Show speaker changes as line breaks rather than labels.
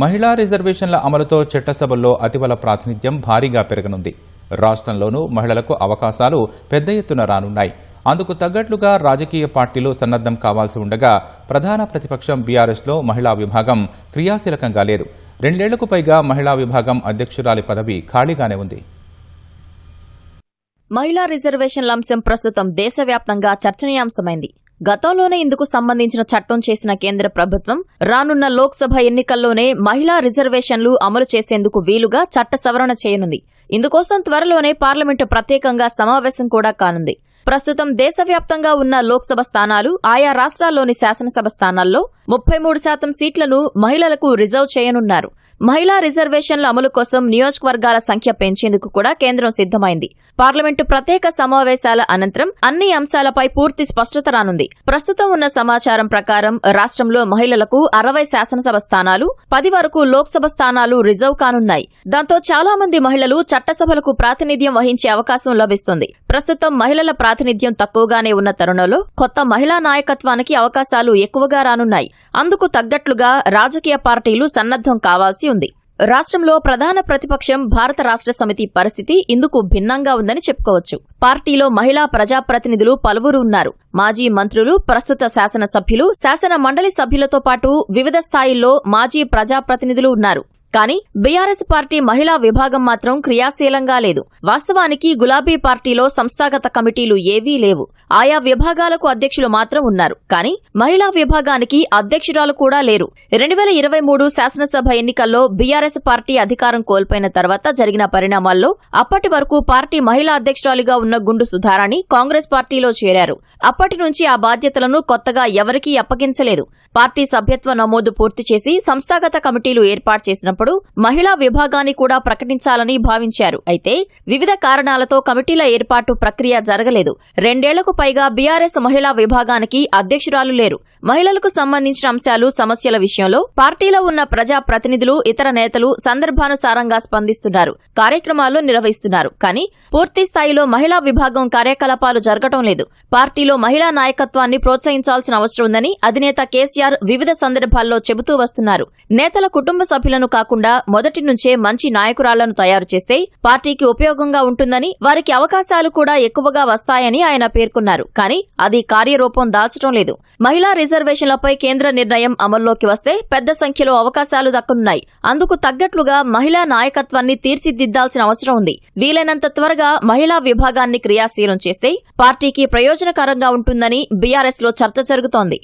మహిళా రిజర్వేషన్ల అమలుతో చట్టసభల్లో అతిబల ప్రాతినిధ్యం భారీగా పెరగనుంది. రాష్ట్రంలోనూ మహిళలకు అవకాశాలు పెద్ద ఎత్తున రానున్నాయి. అందుకు తగ్గట్లుగా రాజకీయ పార్టీలు సన్నద్దం కావాల్సి ఉండగా ప్రధాన ప్రతిపక్షం బీఆర్ఎస్లో మహిళా విభాగం క్రియాశీలకంగా లేదు. 2 ఏళ్లకు పైగా మహిళా విభాగం అధ్యక్షురాలి పదవి ఖాళీగానే ఉంది.
మహిళా రిజర్వేషన్ల అంశం ప్రస్తుతం దేశవ్యాప్తంగా చర్చనీయాంశమైంది. గతంలోనే ఇందుకు సంబంధించిన చట్టం చేసిన కేంద్ర ప్రభుత్వం రానున్న లోక్సభ ఎన్నికల్లోనే మహిళా రిజర్వేషన్లు అమలు చేసేందుకు వీలుగా చట్ట సవరణ చేయనుంది. ఇందుకోసం త్వరలోనే పార్లమెంటు ప్రత్యేకంగా సమావేశం కూడా కానుంది. ప్రస్తుతం దేశవ్యాప్తంగా ఉన్న లోక్సభ స్థానాలు, ఆయా రాష్ట్రాల్లోని శాసనసభ స్థానాల్లో 33% సీట్లను మహిళలకు రిజర్వ్ చేయనున్నారు. మహిళా రిజర్వేషన్ల అమలు కోసం నియోజకవర్గాల సంఖ్య పెంచేందుకు కూడా కేంద్రం సిద్దమైంది. పార్లమెంటు ప్రత్యేక సమావేశాల అనంతరం అన్ని అంశాలపై పూర్తి స్పష్టత రానుంది. ప్రస్తుతం ఉన్న సమాచారం ప్రకారం రాష్ట్రంలో మహిళలకు 60 శాసనసభ స్థానాలు, 10 వరకు లోక్సభ స్థానాలు రిజర్వ్ కానున్నాయి. దాంతో చాలా మంది మహిళలు చట్టసభలకు ప్రాతినిధ్యం వహించే అవకాశం లభిస్తుంది. ప్రస్తుతం మహిళల ప్రాతినిధ్యం తక్కువగానే ఉన్న తరుణంలో కొత్త మహిళా నాయకత్వానికి అవకాశాలు ఎక్కువగా రానున్నాయి. అందుకు తగ్గట్లుగా రాజకీయ పార్టీలు సన్నద్దం కావాల్సి ఉంది. రాష్ట్రంలో ప్రధాన ప్రతిపక్షం భారత రాష్ట్ర సమితి పరిస్థితి ఇందుకు భిన్నంగా ఉందని చెప్పుకోవచ్చు. పార్టీలో మహిళా ప్రజాప్రతినిధులు పలువురు ఉన్నారు. మాజీ మంత్రులు, ప్రస్తుత శాసనసభ్యులు, శాసన మండలి సభ్యులతో పాటు వివిధ స్థాయిల్లో మాజీ ప్రజాప్రతినిధులు ఉన్నారు. కానీ బీఆర్ఎస్ పార్టీ మహిళా విభాగం మాత్రం క్రియాశీలంగా లేదు. వాస్తవానికి గులాబీ పార్టీలో సంస్థాగత కమిటీలు ఏవీ లేవు. ఆయా విభాగాలకు అధ్యక్షులు మాత్రం ఉన్నారు. కానీ మహిళా విభాగానికి అధ్యక్షురాలు కూడా లేరు. 2023 శాసనసభ ఎన్నికల్లో బీఆర్ఎస్ పార్టీ అధికారం కోల్పోయిన తర్వాత జరిగిన పరిణామాల్లో అప్పటి వరకు పార్టీ మహిళా అధ్యక్షురాలిగా ఉన్న గుండు సుధారాణి కాంగ్రెస్ పార్టీలో చేరారు. అప్పటి నుంచి ఆ బాధ్యతలను కొత్తగా ఎవరికీ అప్పగించలేదు. పార్టీ సభ్యత్వ నమోదు పూర్తి చేసి సంస్థాగత కమిటీలు ఏర్పాటు చేసినప్పుడు మహిళా విభాగాన్ని కూడా ప్రకటించాలని భావించారు. అయితే వివిధ కారణాలతో కమిటీల ఏర్పాటు ప్రక్రియ జరగలేదు. 2 ఏళ్లకు పైగా బీఆర్ఎస్ మహిళా విభాగానికి అధ్యక్షురాలు లేరు. మహిళలకు సంబంధించిన అంశాలు, సమస్యల విషయంలో పార్టీలో ఉన్న ప్రజా ప్రతినిధులు, ఇతర నేతలు సందర్భానుసారంగా స్పందిస్తున్నారు, కార్యక్రమాలు నిర్వహిస్తున్నారు. కానీ పూర్తి స్థాయిలో మహిళా విభాగం కార్యకలాపాలు జరగటం లేదు. పార్టీలో మహిళా నాయకత్వాన్ని ప్రోత్సహించాల్సిన అవసరం ఉందని అధినేత కేసీఆర్ వివిధ సందర్భాల్లో చెబుతూ వస్తున్నారు. నేతల కుటుంబ సభ్యులను కాకుండా మొదటి నుంచే మంచి నాయకురాళ్లను తయారు చేస్తే పార్టీకి ఉపయోగంగా ఉంటుందని, వారికి అవకాశాలు కూడా ఎక్కువగా వస్తాయని ఆయన పేర్కొన్నారు. కానీ అది కార్యరూపం దాల్చడం లేదు. మహిళా రిజర్వేషన్లపై కేంద్ర నిర్ణయం అమల్లోకి వస్తే పెద్ద సంఖ్యలో అవకాశాలు దక్కనున్నాయి. అందుకు తగ్గట్లుగా మహిళా నాయకత్వాన్ని తీర్చిదిద్దాల్సిన అవసరం ఉంది. వీలైనంత త్వరగా మహిళా విభాగాన్ని క్రియాశీలం చేస్తే పార్టీకి ప్రయోజనకరంగా ఉంటుందని బీఆర్ఎస్ లో చర్చ జరుగుతోంది.